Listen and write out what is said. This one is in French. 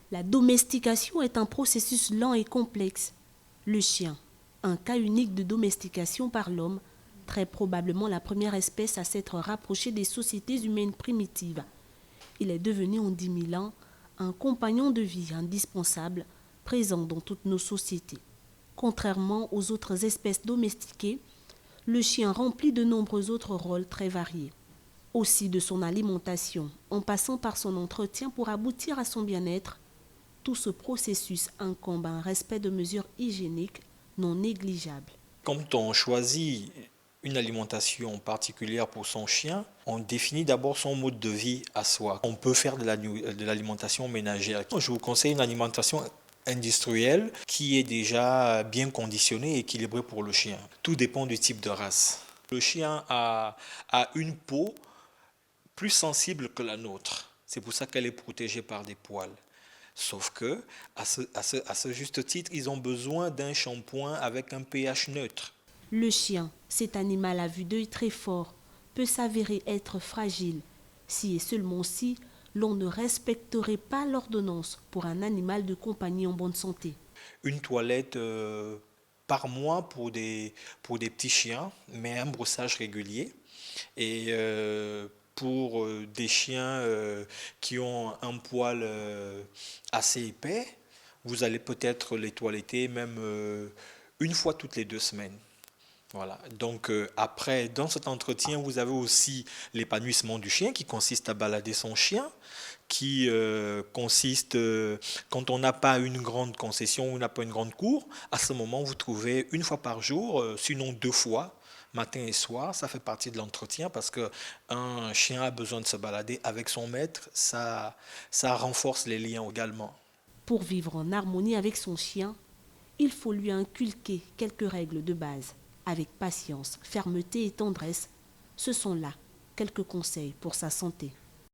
La domestication est un processus lent et complexe. Le chien, un cas unique de domestication par l'homme, très probablement la première espèce à s'être rapprochée des sociétés humaines primitives. Il est devenu en 10 000 ans un compagnon de vie indispensable, présent dans toutes nos sociétés. Contrairement aux autres espèces domestiquées, le chien remplit de nombreux autres rôles très variés. Aussi de son alimentation, en passant par son entretien pour aboutir à son bien-être, tout ce processus incombe un respect de mesures hygiéniques non négligeables. Quand on choisit une alimentation particulière pour son chien, on définit d'abord son mode de vie à soi. On peut faire de l'alimentation ménagère. Je vous conseille une alimentation industrielle qui est déjà bien conditionnée et équilibrée pour le chien. Tout dépend du type de race. Le chien a une peau plus sensible que la nôtre. C'est pour ça qu'elle est protégée par des poils. Sauf que, à ce juste titre, ils ont besoin d'un shampoing avec un pH neutre. Le chien, cet animal à vue d'œil très fort, peut s'avérer être fragile, si et seulement si l'on ne respecterait pas l'ordonnance pour un animal de compagnie en bonne santé. Une toilette par mois pour des petits chiens, mais un brossage régulier. Et pour des chiens qui ont un poil assez épais, vous allez peut-être les toiletter même une fois toutes les 2 semaines. Voilà. Donc après, dans cet entretien, vous avez aussi l'épanouissement du chien qui consiste à balader son chien, qui consiste, quand on n'a pas une grande concession, on n'a pas une grande cour, à ce moment, vous trouvez une fois par jour, sinon 2 fois, matin et soir, ça fait partie de l'entretien parce que un chien a besoin de se balader avec son maître, ça renforce les liens également. Pour vivre en harmonie avec son chien, il faut lui inculquer quelques règles de base. Avec patience, fermeté et tendresse, ce sont là quelques conseils pour sa santé.